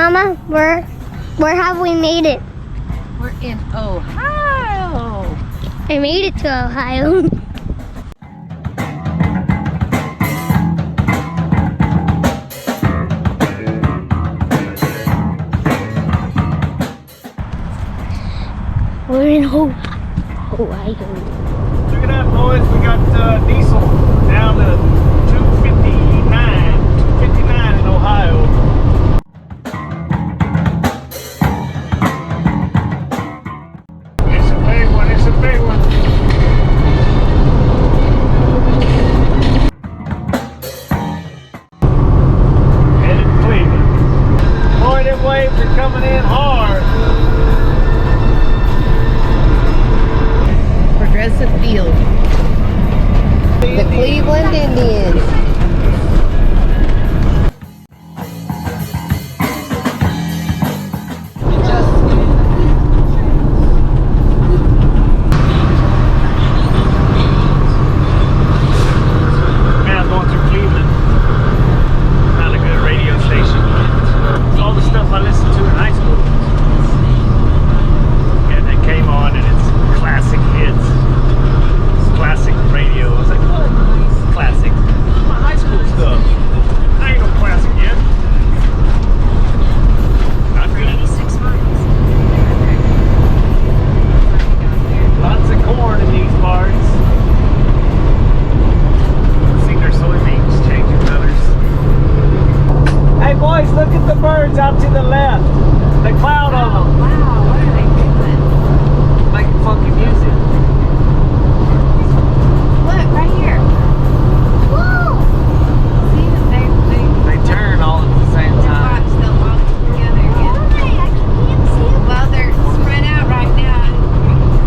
Mama, where have we made it? We're in Ohio. I made it to Ohio. We're in Ohio. Look at that, boys. We got diesel down to 259 in Ohio. It's a big one. It's a big one. Headed to Cleveland. Boy, them waves are coming in hard. Progressive Field. The Cleveland Indians. Man, I'm going through Cleveland. Found a good radio station. It's all the stuff I listened to in high school. And it came on and it's classic hits. Classic radio. I was like, what? Classic. My high school stuff. I ain't no classic yet. Not good. 86 miles. Lots of corn in these parts. See their soybeans changing colors. Hey boys, look at the birds out to the left. The cloud of them. Wow, what are they doing? Making funky music. Look, right here. Whoa! See, They turn all at the same time. watch, they'll walk together again. I can't see them. Well, they're spread out right now.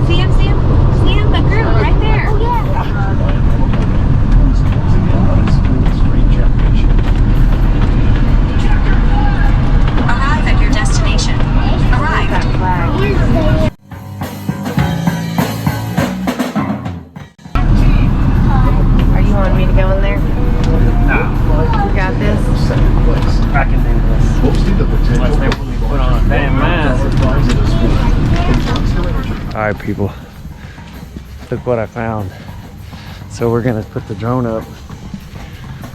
See them, see them? See them? The group right there. Oh, yeah. Arrive at your destination. Arrived. That flag. Are you wanting me to go in there? Nah, You got this? I can do this. Unless they want me to put on a damn mask. Alright people, look what I found. So we're gonna put the drone up,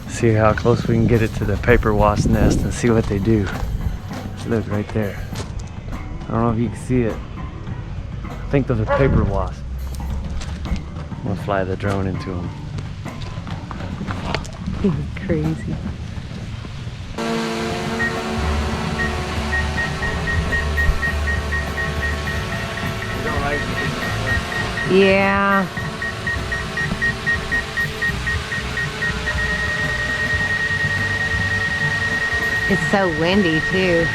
see how close we can get it to the paper wasp nest and see what they do. Look right there. I don't know if you can see it. I think those are paper wasps. We'll fly the drone into them. Crazy. Yeah. It's so windy too.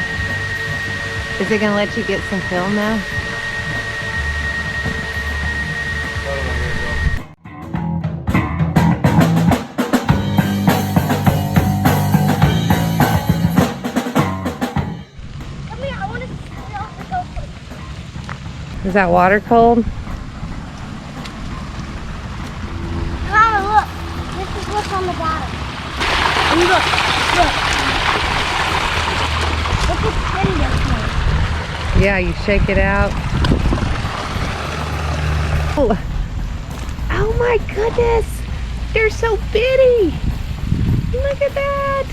Is it gonna let you get some film now? Come here, I want to see off the go. Is that water cold? Mama, look. This is what's on the bottom. And look. Look at spinning this thing. Yeah, you shake it out. Oh, oh my goodness! They're so bitty! Look at that!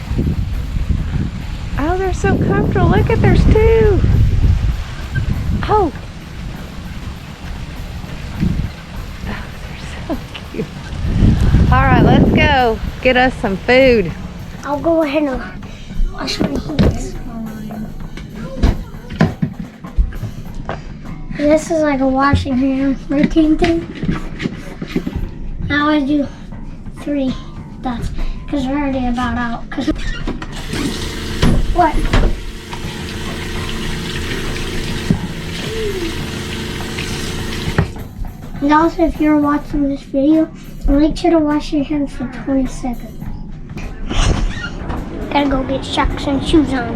Oh, they're so comfortable. Look at, there's two. Oh! Oh, they're so cute. Alright, let's go get us some food. I'll go ahead and wash my hands. This is like a washing hand routine thing. Now I do 3 dots because we're already about out. What? And also, if you're watching this video, make sure to wash your hands for 20 seconds. Gotta go get socks and shoes on.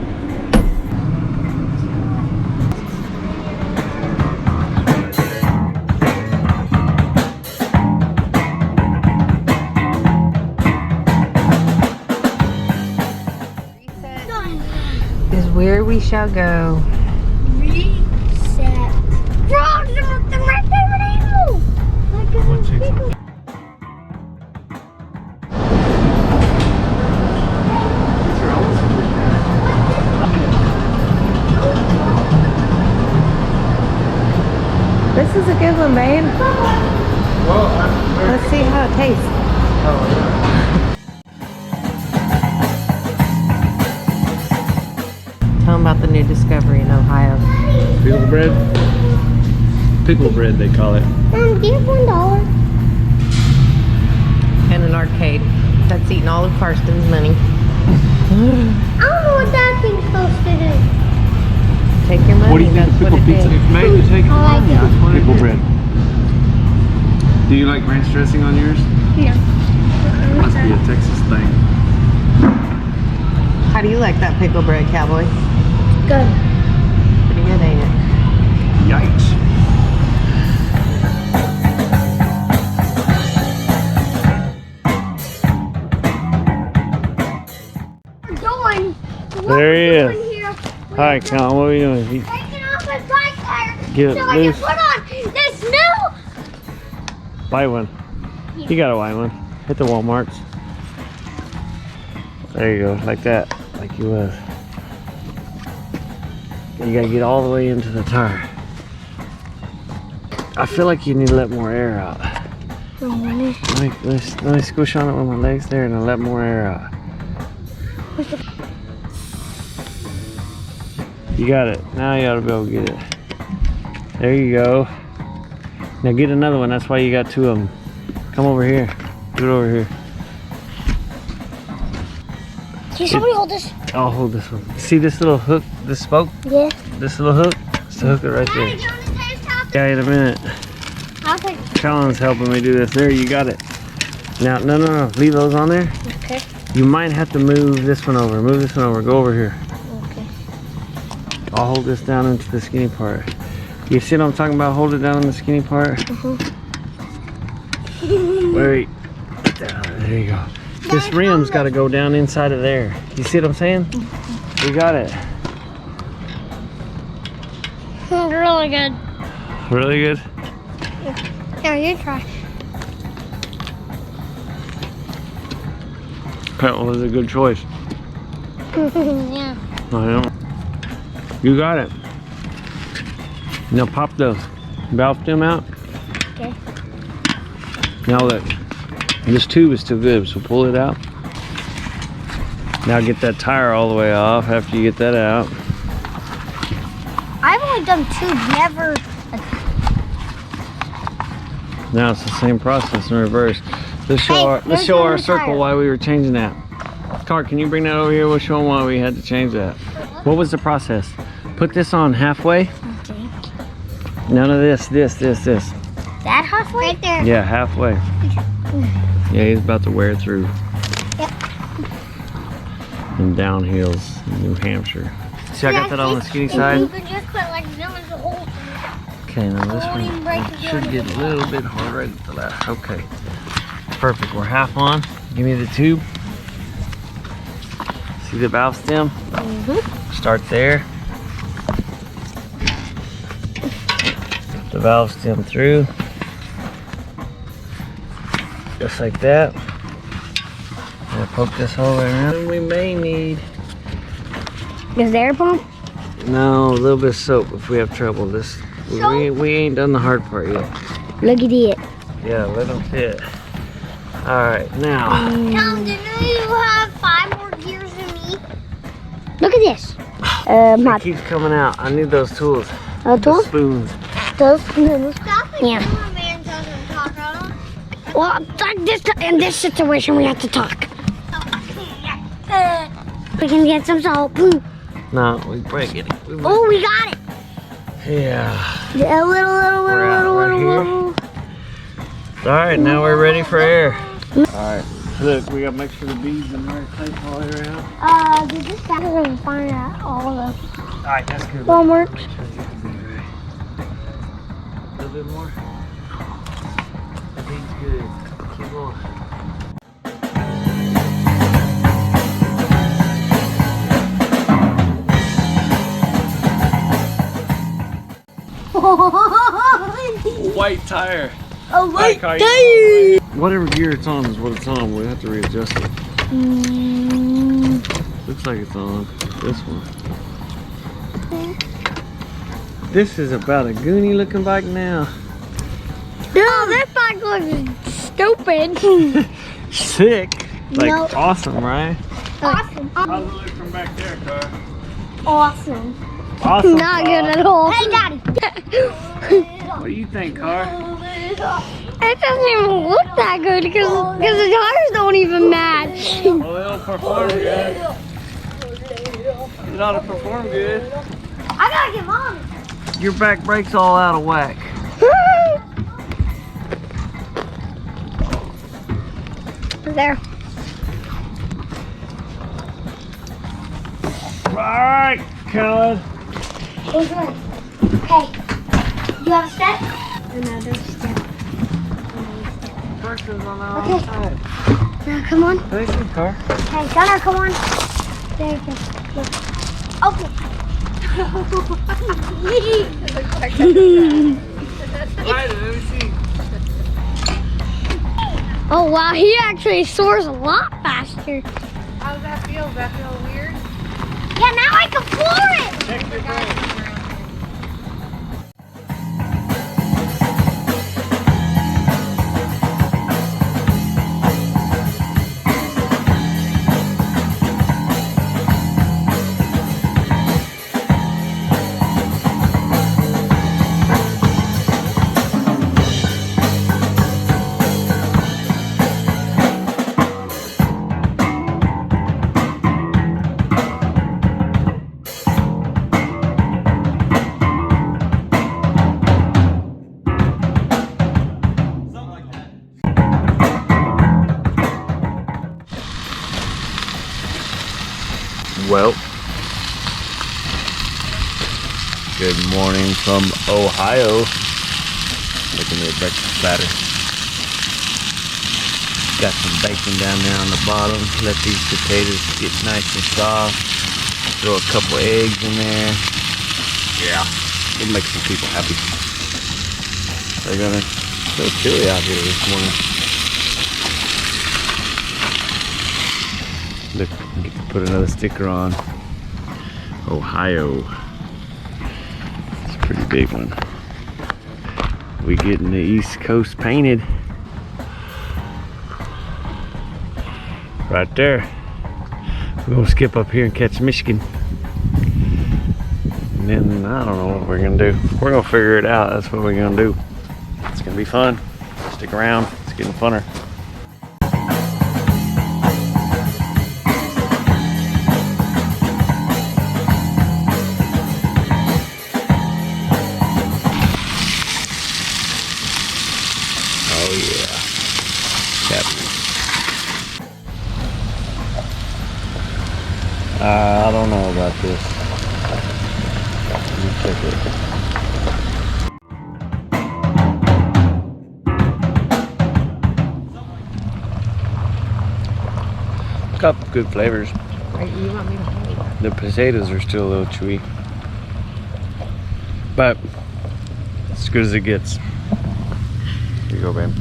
where we shall go. Reset. Frogs are my favorite animal. This is a good one, babe. Let's see how it tastes. Tell them about the new discovery in Ohio. Pickle bread? Pickle bread, they call it. Do you have $1? And an arcade that's eating all of Karsten's money. I don't know what that thing's supposed to do. Take your money. What do you think That's what pickle it pizza did. is made to take? I like it. Pickle bread. Do you like ranch dressing on yours? No. Must be a Texas thing. How do you like that pickle bread, Cowboy? Good. Pretty good, ain't it? Yikes. Doing. There he is. Here? Hi, Colin. What are you doing? Taking off my bike tire Get so I loose. can put on this new. Buy one. You gotta buy one. Hit the Walmarts. There you go, like that, like you was. You gotta get all the way into the tire. I feel like you need to let more air out. Let me squish on it with my legs there and I'll let more air out. You got it. Now you ought to be able to get it. There you go. Now get another one. That's why you got two of them. Come over here. Do it over here. Can somebody hold this? I'll hold this one. See this little hook, this spoke? Yeah. This little hook? Just hook it right there. Yeah, in a minute. I'll take Colin's helping me do this. There, you got it. Now, no. Leave those on there. Okay. You might have to move this one over. Move this one over. Go over here. Okay. I'll hold this down into the skinny part. You see what I'm talking about? Hold it down in the skinny part. Wait. There you go. This rim's got to go down inside of there. You see what I'm saying? You got it. Really good. Really good? Yeah, you try. That was a good choice. Yeah. I know. You got it. Now pop the valve stem out. Okay. Now look, this tube is too good, so pull it out. Now get that tire all the way off after you get that out. I've only done two, never. Now it's the same process in reverse. Let's show Hey, our there's circle another tire. why we were changing that. Car, can you bring that over here? We'll show them why we had to change that. What was the process? Put this on halfway. Okay. None of this. That halfway? Right there. Yeah, halfway. Yeah, he's about to wear through. Yep. And downhills in New Hampshire. See, I got that on the skinny You side. can just put like no one's a whole. Okay, now this Won't even break one the should get a little bit hard right at the last. Okay, perfect. We're half on. Give me the tube. See the valve stem? Start there. The valve stem through. Just like that. And poke this hole right around. We may need Is there a pump? no, a little bit of soap if we have trouble. We ain't done the hard part yet. Look at it. Yeah, let them fit. Alright, now. Tom, didn't you have 5 more gears than me? Look at this. It keeps coming out. I need those tools. The tools? spoons. Those spoons. Yeah. Well, in this situation, we have to talk. We can get some salt. No, we break it. Oh, we got it. Yeah. A little. Alright, now we're ready for air. Alright, look, we gotta make sure the beads in the right place all the way around. Did this guy doesn't find out all the Alright, that's good. homework? Make sure you get the bead right. A little bit more. The bead's good. Keep going. white tire. A white Car, tire. Whatever gear it's on is what it's on. We'll have to readjust it. Looks like it's on this one. This is about a Goonie looking bike now. No, that bike looks stupid. Sick. Like No. awesome, right? Awesome. How's it look from back there, car? Awesome. Awesome. Not good at all. Hey, Daddy. What do you think, car? It doesn't even look that good because the tires don't even match. Well, they don't perform good. They don't perform good. I gotta get mom. Your back brake's all out of whack. There. Alright, Colin. Okay. Hey, you have a step? Another step. First is on the Okay. outside. Now, come on. Thank you, car. Hey, Gunnar, come on. There you go. Look. Okay. Right, let me see. Oh, wow. He actually soars a lot faster. How does that feel? Does that feel weird? Yeah, now I can floor it. Check your brake. Well, good morning from Ohio. Look at me, a breakfast platter. Got some bacon down there on the bottom. Let these potatoes get nice and soft. Throw a couple eggs in there. Yeah, we'll make some people happy. They're gonna so chilly out here this morning. Look, I get to put another sticker on. Ohio. It's a pretty big one. We getting the East Coast painted. Right there. We're gonna skip up here and catch Michigan. And then I don't know what we're gonna do. We're gonna figure it out. That's what we're gonna do. It's gonna be fun. Stick around. It's getting funner. Oh yeah. Captain. I don't know about this. Let me check it. It's got good flavors. Right, you want me to hold it? The potatoes are still a little chewy. But as good as it gets. Here you go, babe.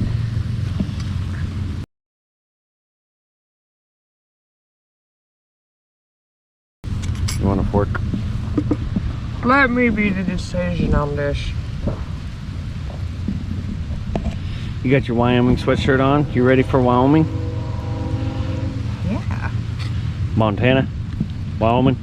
You want a fork? Let me be the decision on this. You got your Wyoming sweatshirt on? You ready for Wyoming? Yeah. Montana? Wyoming?